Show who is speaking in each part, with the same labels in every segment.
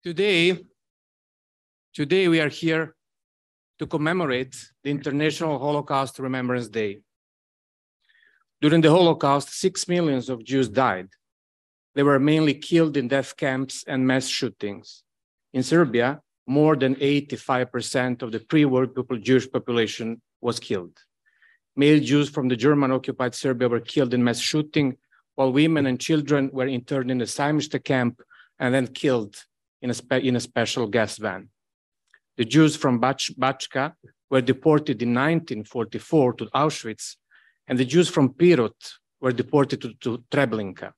Speaker 1: Today we are here to commemorate the International Holocaust Remembrance Day. During the Holocaust, 6 million of Jews died. They were mainly killed in death camps and mass shootings. In Serbia, more than 85% of the pre-war Jewish population was killed. Male Jews from the German-occupied Serbia were killed in mass shooting, while women and children were interned in the Sajmište camp and then killed in a special gas van. The Jews from Bačka were deported in 1944 to Auschwitz, and the Jews from Pirot were deported to Treblinka.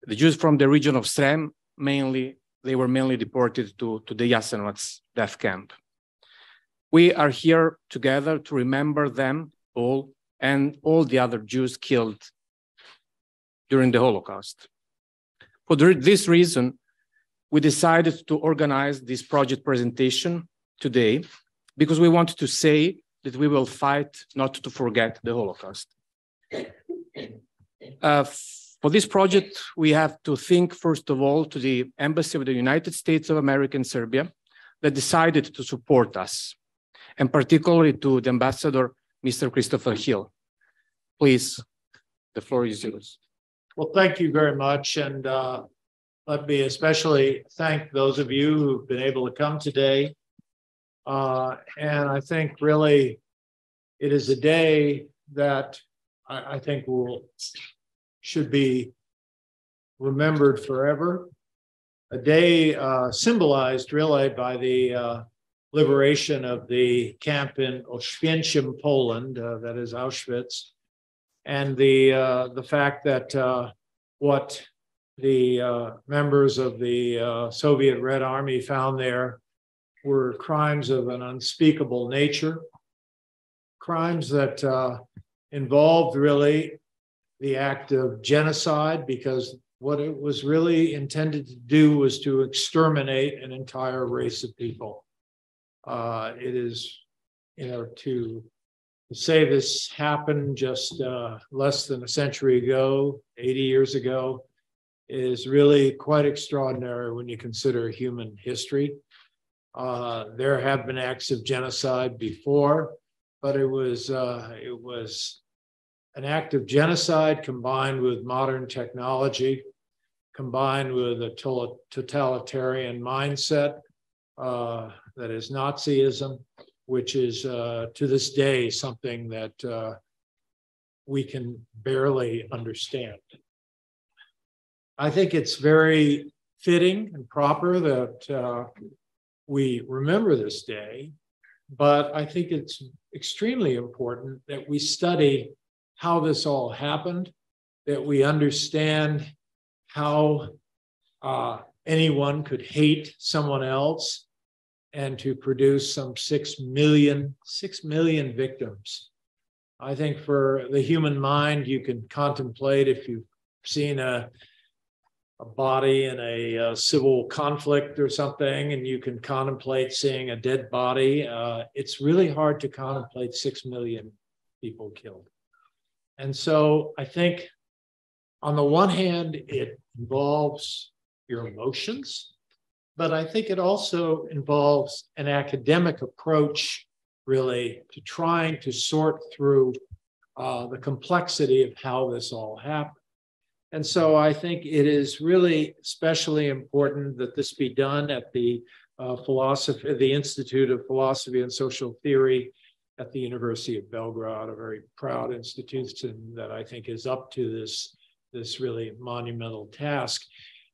Speaker 1: The Jews from the region of Srem, they were mainly deported to the Jasenovac death camp. We are here together to remember them all and all the other Jews killed during the Holocaust. For this reason, we decided to organize this project presentation today because we want to say that we will fight not to forget the Holocaust. For this project, we have to think, first of all, to the Embassy of the United States of America in Serbia that decided to support us, and particularly to the ambassador, Mr. Christopher Hill. Please, the floor is yours.
Speaker 2: Well, thank you very much. And let me especially thank those of you who've been able to come today. And I think really it is a day that I think should be remembered forever. A day symbolized really by the liberation of the camp in Oświęcim, Poland, that is Auschwitz, and the fact that what the members of the Soviet Red Army found there were crimes of an unspeakable nature, crimes that involved really the act of genocide, because what it was really intended to do was to exterminate an entire race of people. It is, to say this happened just less than a century ago, 80 years ago, is really quite extraordinary when you consider human history. There have been acts of genocide before, but it was an act of genocide combined with modern technology, combined with a totalitarian mindset that is Nazism, which is to this day something that we can barely understand. I think it's very fitting and proper that we remember this day, but I think it's extremely important that we study how this all happened, that we understand how anyone could hate someone else and to produce some 6 million victims. I think for the human mind, you can contemplate, if you've seen a body in a civil conflict or something, and you can contemplate seeing a dead body, it's really hard to contemplate 6 million people killed. And so I think on the one hand, it involves your emotions, but I think it also involves an academic approach really to trying to sort through the complexity of how this all happened. And so I think it is really especially important that this be done at the Institute of Philosophy and Social Theory at the University of Belgrade, a very proud institution that I think is up to this really monumental task.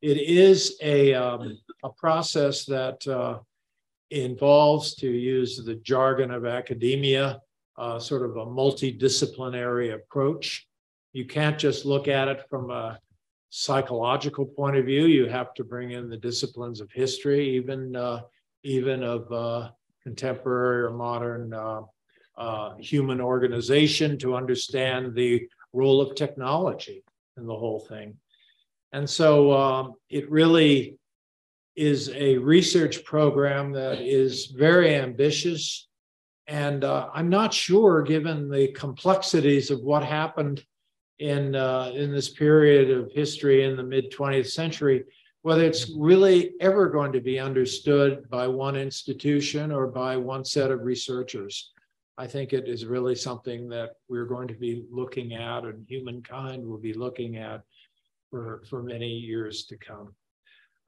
Speaker 2: It is a process that involves, to use the jargon of academia, sort of a multidisciplinary approach. You can't just look at it from a psychological point of view. You have to bring in the disciplines of history, even of contemporary or modern human organization, to understand the role of technology in the whole thing. And so it really is a research program that is very ambitious. And I'm not sure, given the complexities of what happened in this period of history in the mid-20th century, whether it's really ever going to be understood by one institution or by one set of researchers. I think it is really something that we're going to be looking at, and humankind will be looking at for many years to come.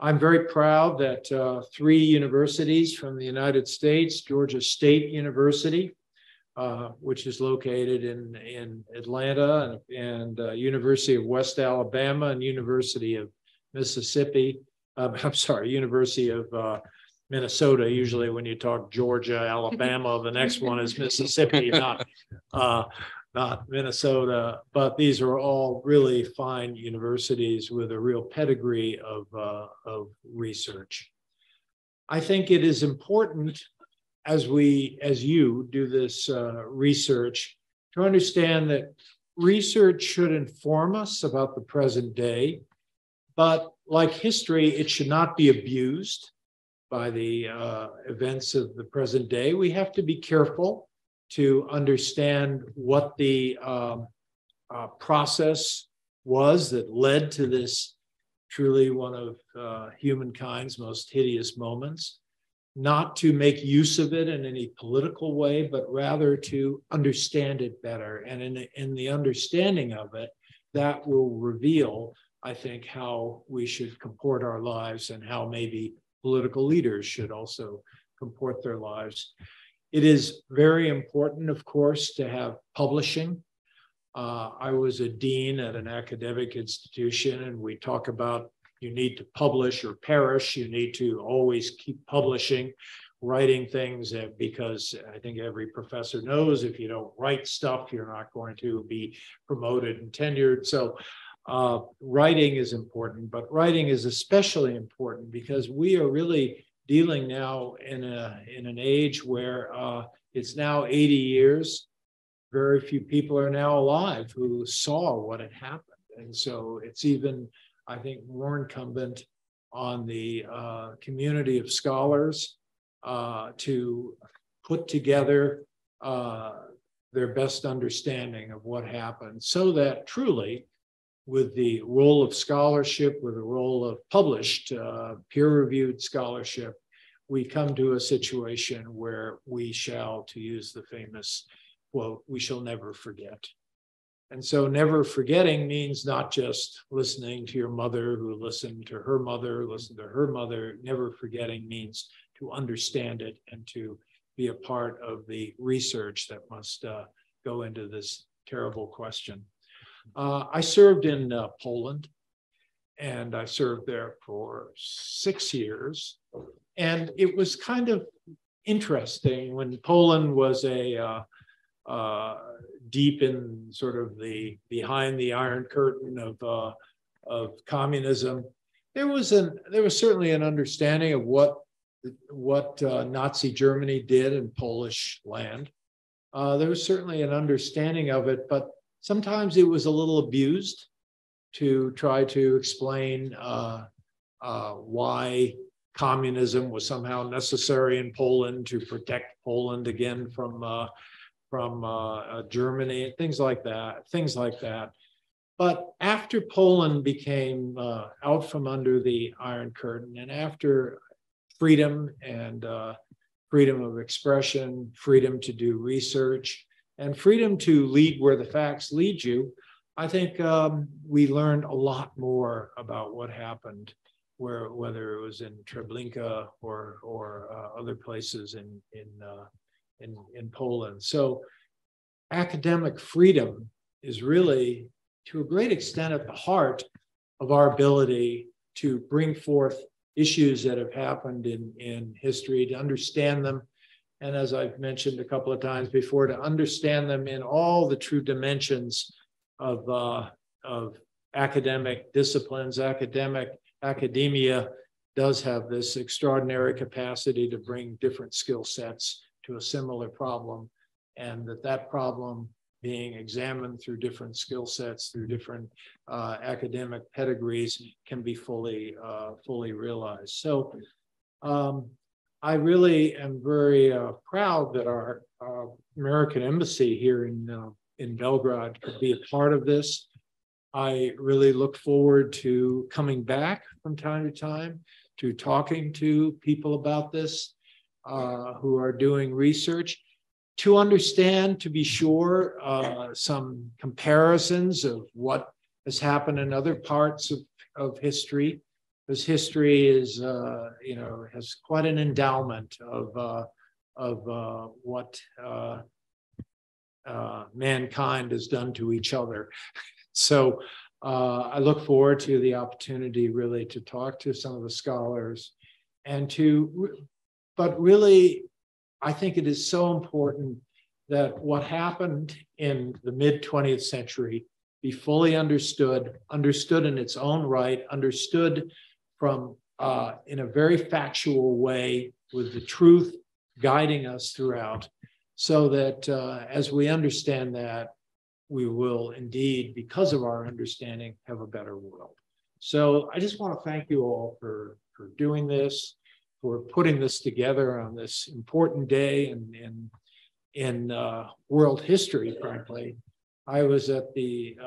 Speaker 2: I'm very proud that 3 universities from the United States, Georgia State University, which is located in Atlanta, and University of West Alabama and University of Mississippi, University of Minnesota. Usually when you talk Georgia, Alabama, the next one is Mississippi, not Minnesota. But these are all really fine universities with a real pedigree of research. I think it is important as you do this research to understand that research should inform us about the present day, but like history, it should not be abused by the events of the present day. We have to be careful to understand what the process was that led to this truly one of humankind's most hideous moments, not to make use of it in any political way, but rather to understand it better. And in the understanding of it, that will reveal, I think, how we should comport our lives and how maybe political leaders should also comport their lives. It is very important, of course, to have publishing. I was a dean at an academic institution, and we talk about you need to publish or perish. You need to always keep publishing, writing things, because I think every professor knows if you don't write stuff, you're not going to be promoted and tenured. So writing is important, but writing is especially important because we are really dealing now in an age where it's now 80 years. Very few people are now alive who saw what had happened. And so it's even, I think, more incumbent on the community of scholars to put together their best understanding of what happened, so that truly, with the role of scholarship, with the role of published, peer-reviewed scholarship, we come to a situation where we shall, to use the famous quote, we shall never forget. And so never forgetting means not just listening to your mother who listened to her mother, listened to her mother. Never forgetting means to understand it and to be a part of the research that must go into this terrible question. I served in Poland, and I served there for 6 years. And it was kind of interesting when Poland was deep in sort of the behind the Iron Curtain of communism. There was certainly an understanding of what Nazi Germany did in Polish land. There was certainly an understanding of it, but sometimes it was a little abused to try to explain why communism was somehow necessary in Poland to protect Poland again from Germany, things like that. But after Poland became out from under the Iron Curtain, and after freedom and freedom of expression, freedom to do research, and freedom to lead where the facts lead you, I think we learned a lot more about what happened, whether it was in Treblinka or other places in Poland. So academic freedom is really, to a great extent, at the heart of our ability to bring forth issues that have happened in history, to understand them. And as I've mentioned a couple of times before, to understand them in all the true dimensions of academic disciplines. Academia does have this extraordinary capacity to bring different skill sets to a similar problem, and that problem being examined through different skill sets, through different academic pedigrees, can be fully realized. So I really am very proud that our American embassy here in Belgrade could be a part of this. I really look forward to coming back from time to time to talking to people about this who are doing research, to understand, to be sure, some comparisons of what has happened in other parts of history, because history is, you know, has quite an endowment of what mankind has done to each other. So I look forward to the opportunity really to talk to some of the scholars and but really, I think it is so important that what happened in the mid-20th century be fully understood in its own right, understood from in a very factual way with the truth guiding us throughout, so that as we understand that, we will indeed, because of our understanding, have a better world. So I just want to thank you all for doing this, for putting this together on this important day in world history, frankly. I was at the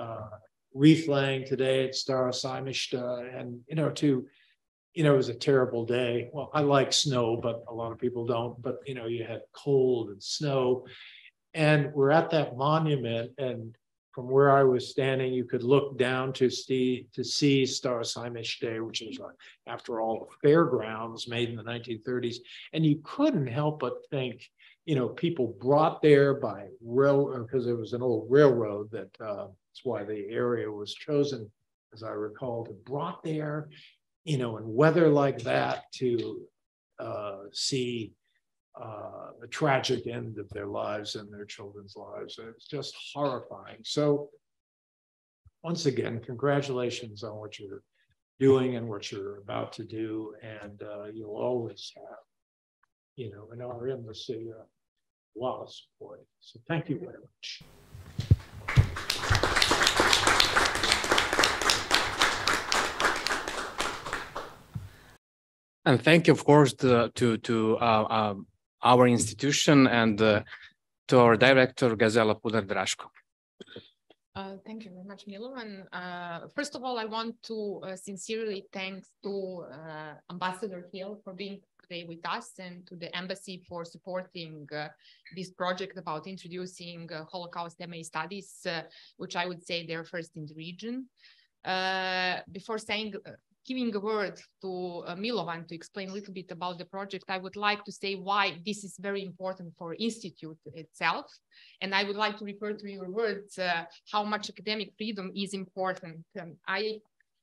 Speaker 2: wreath laying today at Stara Saimishta, and it was a terrible day. Well, I like snow, but a lot of people don't. But you had cold and snow, and we're at that monument, and from where I was standing, you could look down to see Stara Saimishta, which is, after all, a fairgrounds made in the 1930s, and you couldn't help but think, people brought there by rail, because it was an old railroad that's why the area was chosen, as I recall, brought there, in weather like that to see the tragic end of their lives and their children's lives. It's just horrifying. So once again, congratulations on what you're doing and what you're about to do. And you'll always have, in our embassy, a lot of support. So thank you very much.
Speaker 1: And thank you, of course, to our institution and to our director, Gazela Pudar-Draško.
Speaker 3: Thank you very much, Milovan. First of all, I want to sincerely thank to Ambassador Hill for being today with us, and to the embassy for supporting this project about introducing Holocaust MA studies, which I would say they're first in the region. Before giving a word to Milovan to explain a little bit about the project, I would like to say why this is very important for Institute itself. And I would like to refer to your words, how much academic freedom is important. I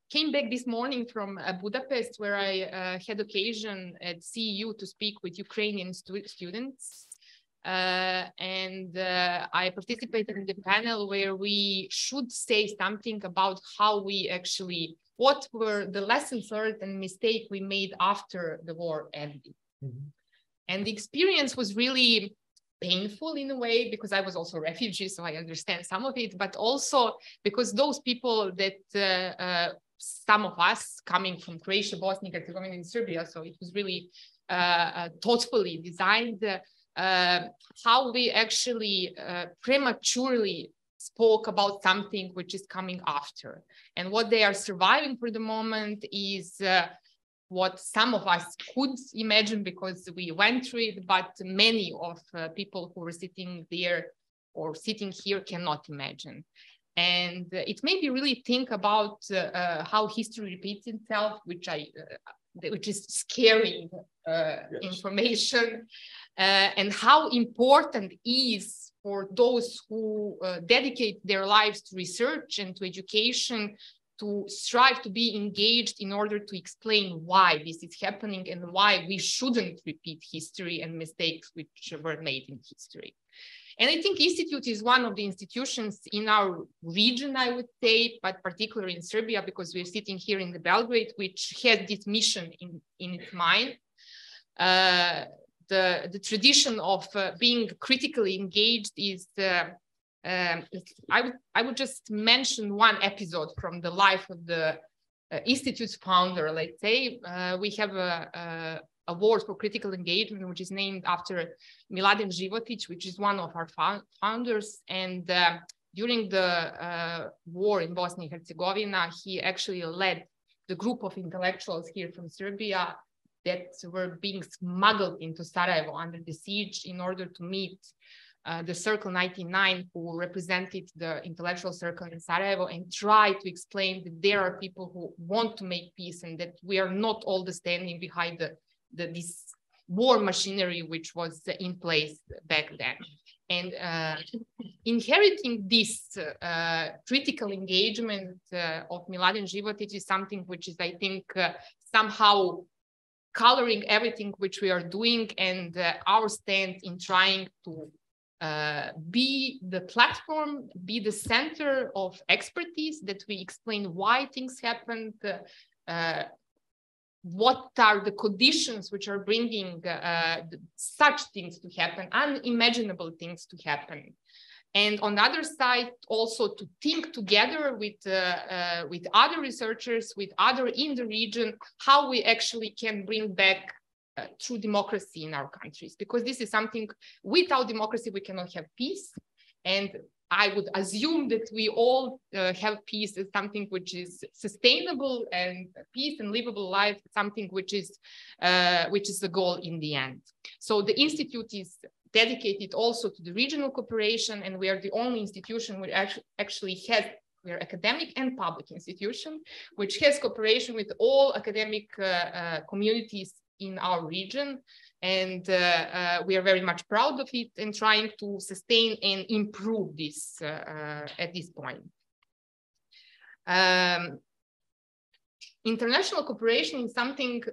Speaker 3: came back this morning from Budapest, where I had occasion at CEU to speak with Ukrainian students. And I participated in the panel where we should say something about how we actually, what were the lessons learned and mistakes we made after the war ended. Mm-hmm. And the experience was really painful in a way, because I was also a refugee, so I understand some of it, but also because those people that some of us coming from Croatia, Bosnia, Herzegovina, and Serbia, so it was really thoughtfully designed, how we actually prematurely spoke about something which is coming after. And what they are surviving for the moment is what some of us could imagine because we went through it, but many of people who were sitting there or sitting here cannot imagine. And it made me really think about how history repeats itself, which is scary yes. information, and how important is for those who dedicate their lives to research and to education to strive to be engaged in order to explain why this is happening and why we shouldn't repeat history and mistakes which were made in history. And I think Institute is one of the institutions in our region, I would say, but particularly in Serbia, because we're sitting here in the Belgrade, which has this mission in its mind. The tradition of being critically engaged is, I would just mention one episode from the life of the Institute's founder, let's say. We have a award for critical engagement, which is named after Miladin Životić, which is one of our founders. And during the war in Bosnia and Herzegovina, he actually led the group of intellectuals here from Serbia that were being smuggled into Sarajevo under the siege in order to meet the Circle 99, who represented the intellectual circle in Sarajevo, and try to explain that there are people who want to make peace and that we are not all the standing behind this war machinery which was in place back then. And inheriting this critical engagement of Miladin Životić is something which is, I think, somehow coloring everything which we are doing, and our stand in trying to be the platform, be the center of expertise, that we explain why things happened, what are the conditions which are bringing such things to happen, unimaginable things to happen. And on the other side, also to think together with other researchers, with others in the region, how we actually can bring back true democracy in our countries. Because this is something, without democracy, we cannot have peace. And I would assume that we all have peace as something which is sustainable, and peace and livable life, something which is the goal in the end. So the Institute is dedicated also to the regional cooperation, and we are the only institution which actually has, we are academic and public institution, which has cooperation with all academic communities in our region. And we are very much proud of it and trying to sustain and improve this at this point. International cooperation is something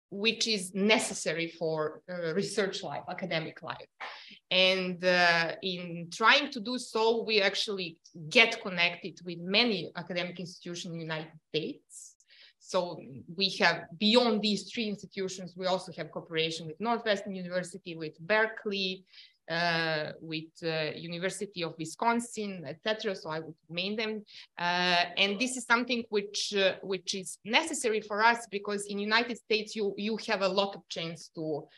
Speaker 3: which is necessary for research life, academic life. And in trying to do so, we actually get connected with many academic institutions in the United States. So we have, beyond these three institutions, we also have cooperation with Northwestern University, with Berkeley, with University of Wisconsin, etc. So I would name them. And this is something which is necessary for us, because in the United States, you have a lot of chance to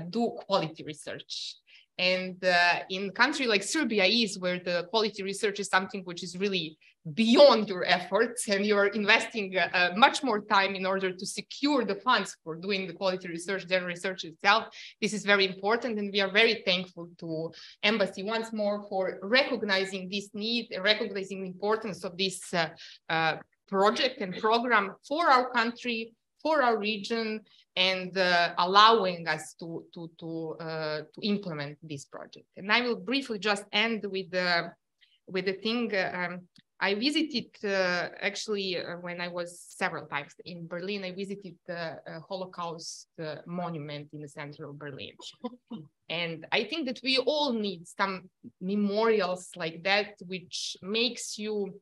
Speaker 3: do quality research. And in a country like Serbia is, where the quality research is something which is really beyond your efforts, and you're investing much more time in order to secure the funds for doing the quality research than research itself. This is very important, and we are very thankful to Embassy once more for recognizing this need and recognizing the importance of this project and program for our country, for our region, and allowing us to implement this project. And I will briefly just end with the thing. I visited, actually, when I was several times in Berlin, I visited the Holocaust monument in the center of Berlin. And I think that we all need some memorials like that, which makes you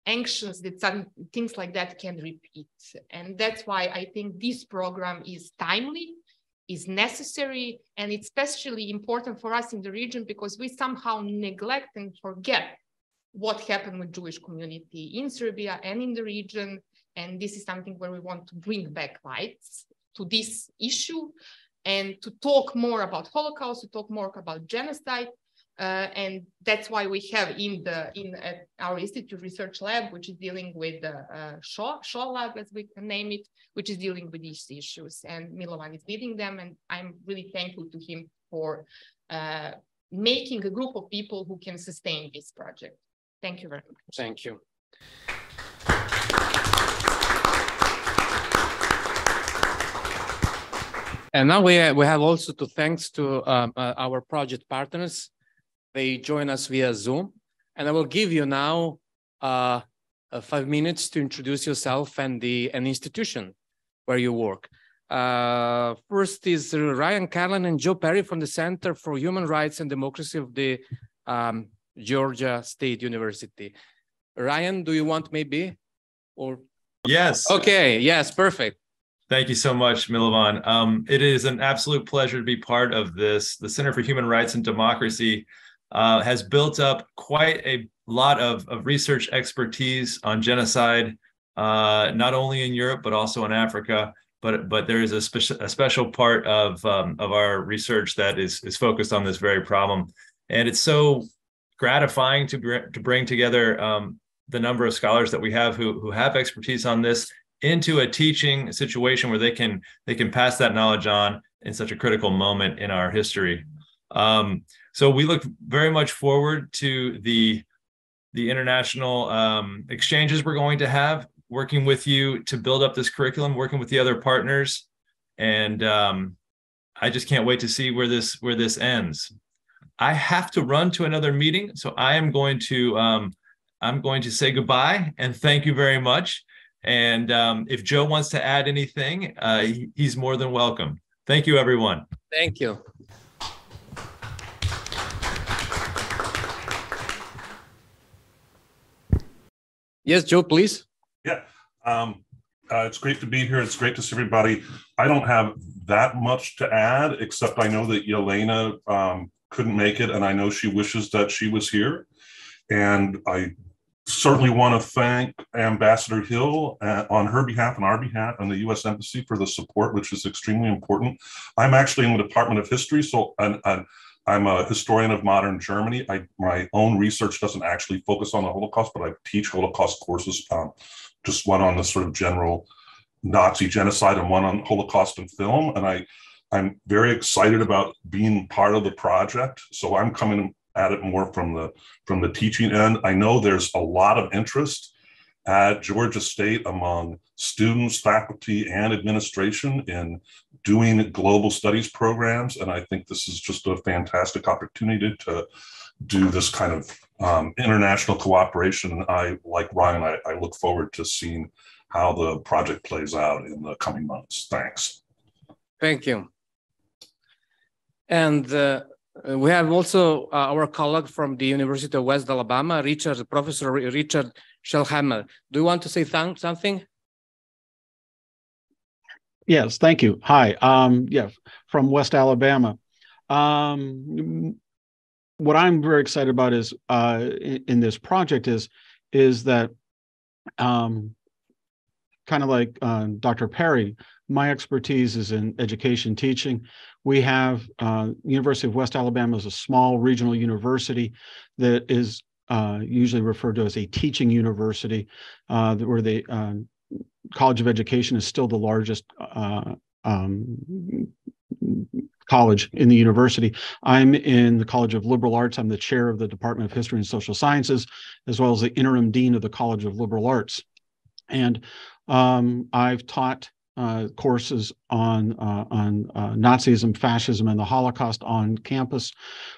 Speaker 3: anxious that some things like that can repeat. And that's why I think this program is timely, is necessary, and it's especially important for us in the region, because we somehow neglect and forget what happened with Jewish community in Serbia and in the region. And this is something where we want to bring back lights to this issue and to talk more about Holocaust, to talk more about genocide. And that's why we have in our Institute Research Lab, which is dealing with the Shaw Lab, as we can name it, which is dealing with these issues. And Milovan is leading them, and I'm really thankful to him for making a group of people who can sustain this project. Thank you very much.
Speaker 1: Thank you. And now we have also to thanks to our project partners. They join us via Zoom, and I will give you now 5 minutes to introduce yourself and an institution where you work. First is Ryan Carlin and Joe Perry from the Center for Human Rights and Democracy of the Georgia State University. Ryan, do you want maybe? Or
Speaker 4: yes.
Speaker 1: Okay, yes, perfect.
Speaker 4: Thank you so much, Milovan. It is an absolute pleasure to be part of this. The Center for Human Rights and Democracy has built up quite a lot of research expertise on genocide, not only in Europe, but also in Africa. But there is a special part of our research that is focused on this very problem. And it's so gratifying to bring together the number of scholars that we have who have expertise on this into a teaching situation where they can pass that knowledge on in such a critical moment in our history. So we look very much forward to the international exchanges we're going to have, working with you to build up this curriculum, working with the other partners, and I just can't wait to see where this ends. I have to run to another meeting, so I'm going to say goodbye and thank you very much. And if Joe wants to add anything, he's more than welcome. Thank you, everyone.
Speaker 1: Thank you. Yes, Joe, please.
Speaker 5: Yeah, it's great to be here. It's great to see everybody. I don't have that much to add, except I know that Yelena couldn't make it, and I know she wishes that she was here. And I certainly want to thank Ambassador Hill on her behalf and our behalf and the U.S. Embassy for the support, which is extremely important. I'm actually in the Department of History, so I'm a historian of modern Germany. My own research doesn't actually focus on the Holocaust, but I teach Holocaust courses, just one on the sort of general Nazi genocide and one on Holocaust and film. And I'm very excited about being part of the project. So I'm coming at it more from the teaching end. I know there's a lot of interest at Georgia State among students, faculty, and administration in doing global studies programs. And I think this is just a fantastic opportunity to do this kind of international cooperation. And I, like Ryan, I look forward to seeing how the project plays out in the coming months. Thanks.
Speaker 1: Thank you. And we have also our colleague from the University of West Alabama, Professor Richard Schellhammer. Do you want to say something?
Speaker 6: Yes, thank you. Hi, yeah, from West Alabama. What I'm very excited about is in this project is that kind of like Dr. Perry, my expertise is in education teaching. We have University of West Alabama is a small regional university that is usually referred to as a teaching university, where the College of Education is still the largest college in the university. I'm in the College of Liberal Arts. I'm the chair of the Department of History and Social Sciences, as well as the interim dean of the College of Liberal Arts. And I've taught courses on Nazism, fascism, and the Holocaust on campus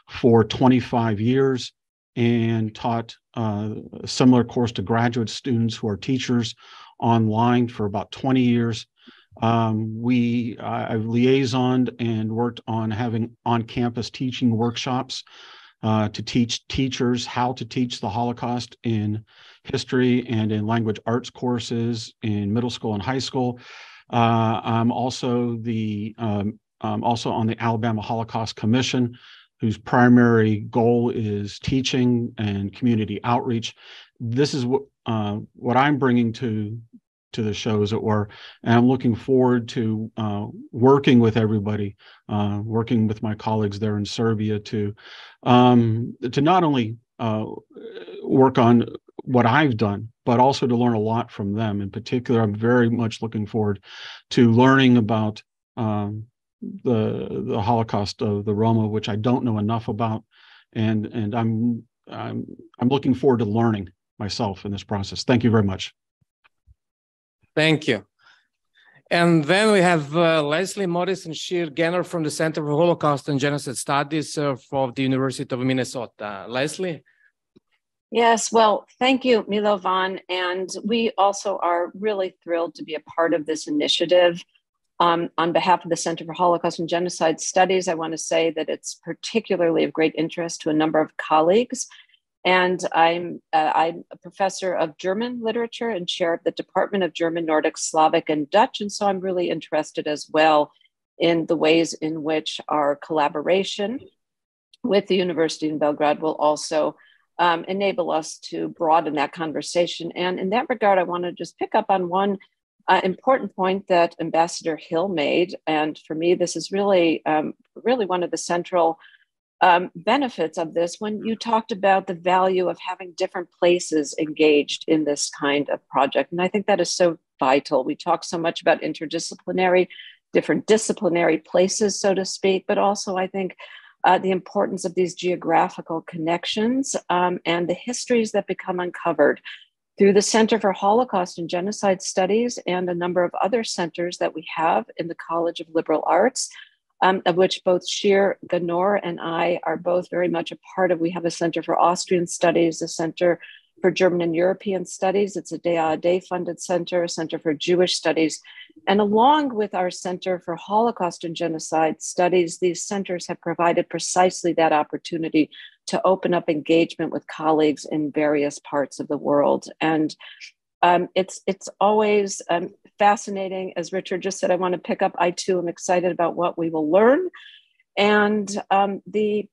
Speaker 6: for 25 years, and taught a similar course to graduate students who are teachers online for about 20 years. I've liaisoned and worked on having on-campus teaching workshops to teach teachers how to teach the Holocaust in history and in language arts courses in middle school and high school. I'm also on the Alabama Holocaust Commission, whose primary goal is teaching and community outreach. This is what I'm bringing to the show, as it were, and I'm looking forward to working with everybody, working with my colleagues there in Serbia to not only work on what I've done, but also to learn a lot from them. In particular, I'm very much looking forward to learning about the Holocaust of the Roma, which I don't know enough about, and I'm looking forward to learning myself in this process. Thank you very much.
Speaker 1: Thank you. And then we have Leslie Morrison Shear-Ganner from the Center for Holocaust and Genocide Studies of the University of Minnesota. Leslie?
Speaker 7: Yes, well, thank you, Milovan. And we also are really thrilled to be a part of this initiative. On behalf of the Center for Holocaust and Genocide Studies, I want to say that it's particularly of great interest to a number of colleagues. And I'm a professor of German literature and chair of the Department of German, Nordic, Slavic, and Dutch. And so I'm really interested as well in the ways in which our collaboration with the University in Belgrade will also enable us to broaden that conversation. And in that regard, I want to just pick up on one important point that Ambassador Hill made. And for me, this is really, really one of the central benefits of this when you talked about the value of having different places engaged in this kind of project. And I think that is so vital. We talk so much about interdisciplinary, different disciplinary places, so to speak, but also I think the importance of these geographical connections and the histories that become uncovered through the Center for Holocaust and Genocide Studies and a number of other centers that we have in the College of Liberal Arts, of which both Shir Ganor and I are both very much a part of. We have a Center for Austrian Studies, a Center for German and European Studies. It's a DAAD funded center, a Center for Jewish Studies. And along with our Center for Holocaust and Genocide Studies, these centers have provided precisely that opportunity to open up engagement with colleagues in various parts of the world. And it's always fascinating. As Richard just said, I want to pick up. I too am excited about what we will learn and the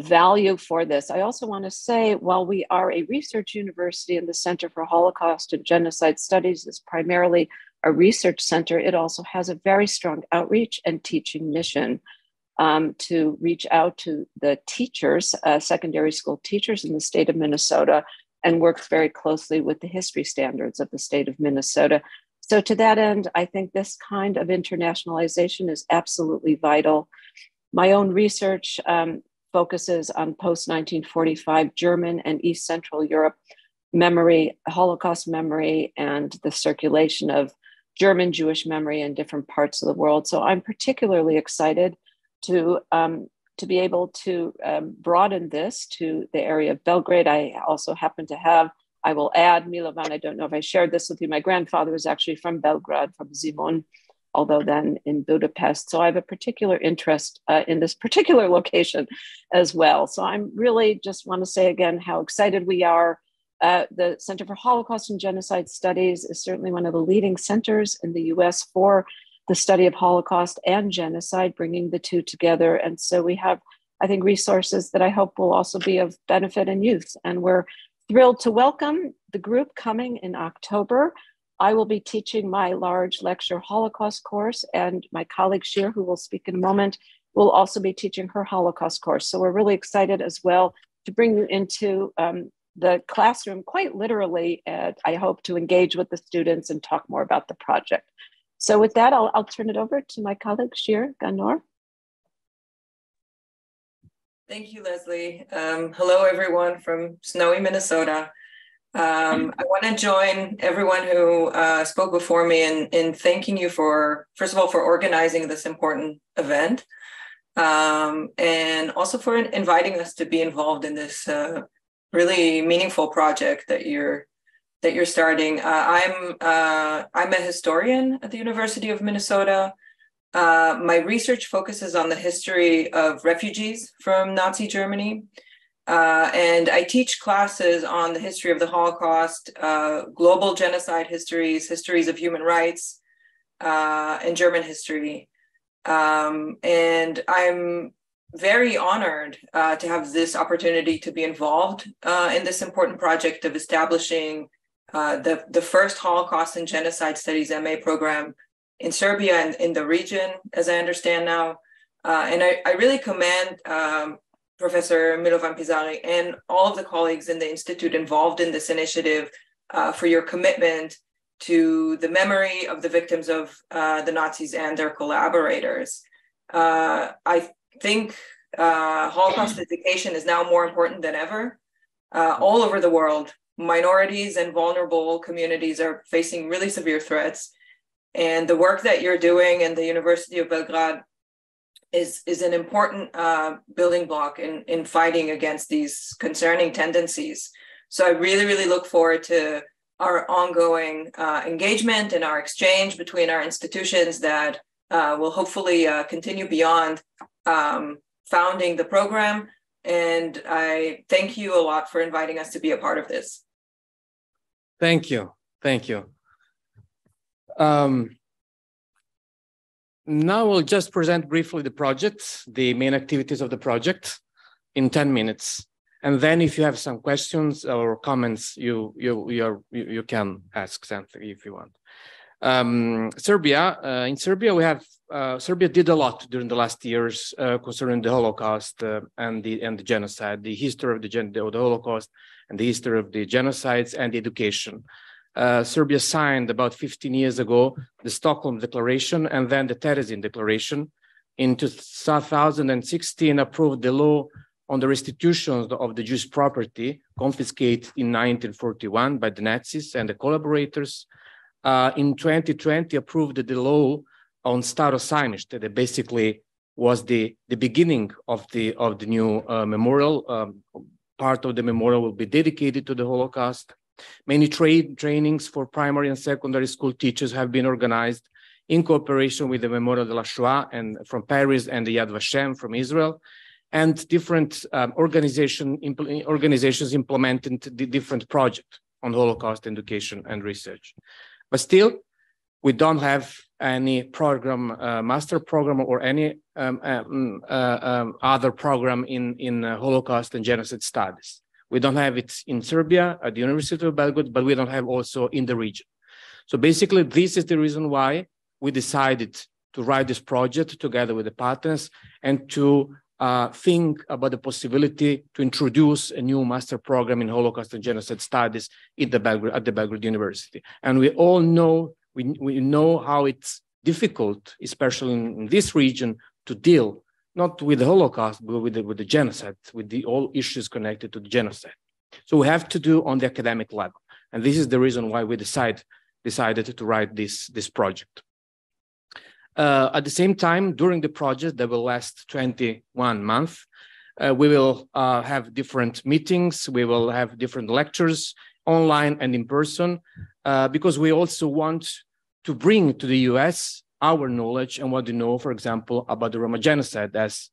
Speaker 7: value for this. I also want to say, while we are a research university and the Center for Holocaust and Genocide Studies is primarily a research center, it also has a very strong outreach and teaching mission to reach out to the teachers, secondary school teachers in the state of Minnesota, and works very closely with the history standards of the state of Minnesota. So to that end, I think this kind of internationalization is absolutely vital. My own research focuses on post-1945 German and East Central Europe memory, Holocaust memory, and the circulation of German Jewish memory in different parts of the world. So I'm particularly excited to be able to broaden this to the area of Belgrade. I also happen to have, I will add, Milovan, I don't know if I shared this with you, my grandfather was actually from Belgrade, from Zemun, although then in Budapest. So I have a particular interest in this particular location as well. So I'm really just want to say again how excited we are. The Center for Holocaust and Genocide Studies is certainly one of the leading centers in the US for the study of Holocaust and genocide, bringing the two together. And so we have, I think, resources that I hope will also be of benefit and use. And we're thrilled to welcome the group coming in October. I will be teaching my large lecture Holocaust course, and my colleague Shir, who will speak in a moment, will also be teaching her Holocaust course. So we're really excited as well to bring you into the classroom, quite literally, and I hope to engage with the students and talk more about the project. So with that, I'll turn it over to my colleague Shir Ganor.
Speaker 8: Thank you, Leslie. Hello, everyone from snowy Minnesota. I want to join everyone who spoke before me in thanking you for, first of all, for organizing this important event, and also for inviting us to be involved in this really meaningful project that you're starting. I'm a historian at the University of Minnesota. My research focuses on the history of refugees from Nazi Germany. And I teach classes on the history of the Holocaust, global genocide histories, histories of human rights, and German history. And I'm very honored to have this opportunity to be involved in this important project of establishing the first Holocaust and Genocide Studies MA program in Serbia and in the region, as I understand now. And I really commend Professor Milovan Pizarri and all of the colleagues in the Institute involved in this initiative for your commitment to the memory of the victims of the Nazis and their collaborators. I think Holocaust education is now more important than ever. All over the world, minorities and vulnerable communities are facing really severe threats. And the work that you're doing in the University of Belgrade is an important building block in fighting against these concerning tendencies. So I really, really look forward to our ongoing engagement and our exchange between our institutions that will hopefully continue beyond founding the program. And I thank you a lot for inviting us to be a part of this.
Speaker 1: Thank you. Thank you. Now we'll just present briefly the project, the main activities of the project in 10 minutes. And then if you have some questions or comments, you can ask something if you want. Serbia, in Serbia, we have Serbia did a lot during the last years concerning the Holocaust and the genocide, the history of the Holocaust and the history of the genocides and the education. Serbia signed about 15 years ago the Stockholm Declaration and then the Terezin Declaration. In 2016, approved the law on the restitution of the Jewish property confiscated in 1941 by the Nazis and the collaborators. In 2020, approved the law on Staro Sajmište, that basically was the beginning of the new memorial. Part of the memorial will be dedicated to the Holocaust. Many trainings for primary and secondary school teachers have been organized in cooperation with the Memorial de la Shoah and from Paris and the Yad Vashem from Israel, and different organizations implemented the different projects on Holocaust education and research. But still, we don't have any program, master program, or any other program in Holocaust and genocide studies. We don't have it in Serbia at the University of Belgrade, but we don't have also in the region. So basically, this is the reason why we decided to write this project together with the partners and to think about the possibility to introduce a new master program in Holocaust and genocide studies at the Belgrade University. And we all know, we know how it's difficult, especially in this region, to deal not with the Holocaust, but with the genocide, with all issues connected to the genocide. So we have to do on the academic level. And this is the reason why we decided to write this project. At the same time, during the project that will last 21 months, we will have different meetings, we will have different lectures, online and in person, because we also want to bring to the US our knowledge and what we know, for example, about the Roma genocide, as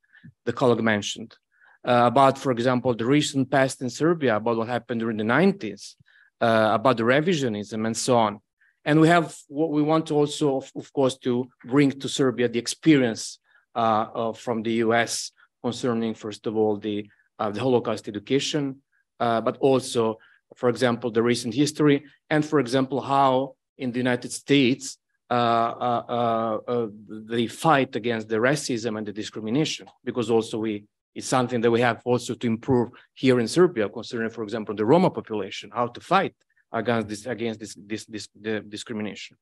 Speaker 1: the colleague mentioned, about, for example, the recent past in Serbia, about what happened during the 90s, about the revisionism and so on. And we have what we want to also, of course, to bring to Serbia the experience from the US concerning, first of all, the Holocaust education, but also, for example, the recent history, and, for example, how in the United States, the fight against the racism and the discrimination, because also it's something that we have also to improve here in Serbia, concerning, for example, the Roma population, how to fight against this discrimination.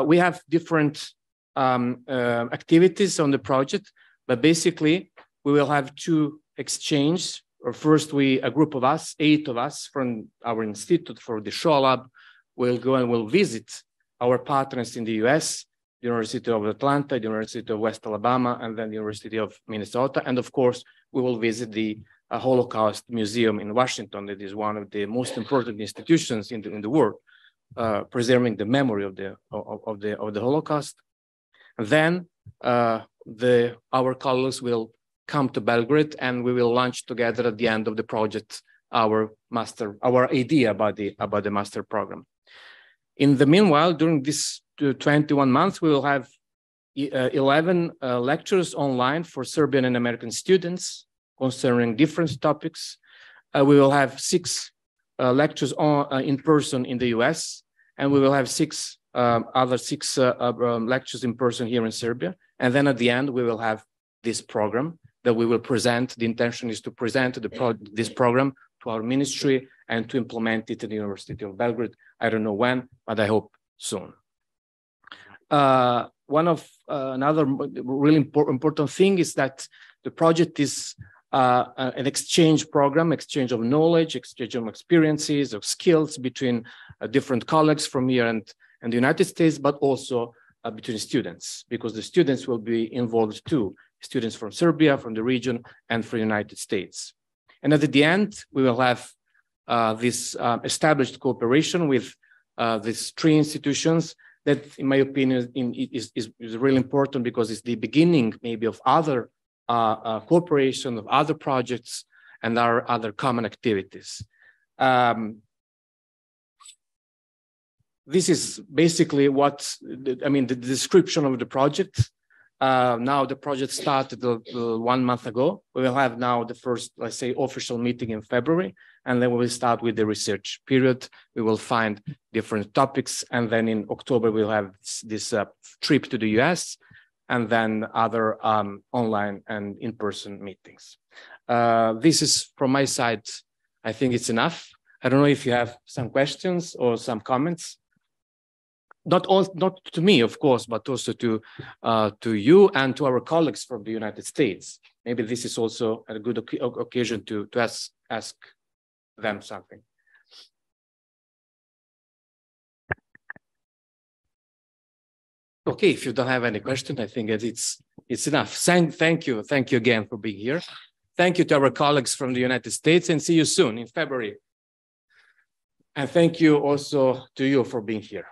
Speaker 1: We have different activities on the project, but basically we will have two exchanges. Or first, a group of us, 8 of us from our institute for the Shoah Lab, will go and will visit our partners in the US, the University of Atlanta, the University of West Alabama, and then the University of Minnesota. And of course, we will visit the Holocaust Museum in Washington. That is one of the most important institutions in the world, preserving the memory of the Holocaust. And then our colleagues will come to Belgrade, and we will launch together at the end of the project our idea about the master program. In the meanwhile, during this 21 months, we will have 11 lectures online for Serbian and American students concerning different topics. We will have 6 lectures in person in the US, and we will have 6 lectures in person here in Serbia. And then at the end, we will have this program that we will present. The intention is to present this program to our ministry and to implement it at the University of Belgrade. I don't know when, but I hope soon. Another really important thing is that the project is an exchange program, exchange of knowledge, exchange of experiences, of skills between different colleagues from here and the United States, but also between students, because the students will be involved too, students from Serbia, from the region, and from the United States. And at the end, we will have this established cooperation with these 3 institutions that, in my opinion, is really important, because it's the beginning maybe of other cooperation, of other projects, and our other common activities. This is basically the description of the project. Now the project started 1 month ago. We will have now the first, let's say, official meeting in February, and then we will start with the research period. We will find different topics, and then in October we'll have this trip to the US and then other online and in-person meetings. This is from my side. I think it's enough. I don't know if you have some questions or some comments. Not to me, of course, but also to you and to our colleagues from the United States. Maybe this is also a good occasion to ask them something. Okay, if you don't have any question, I think that it's enough. Thank you again for being here. Thank you to our colleagues from the United States, and see you soon in February. And thank you also to you for being here.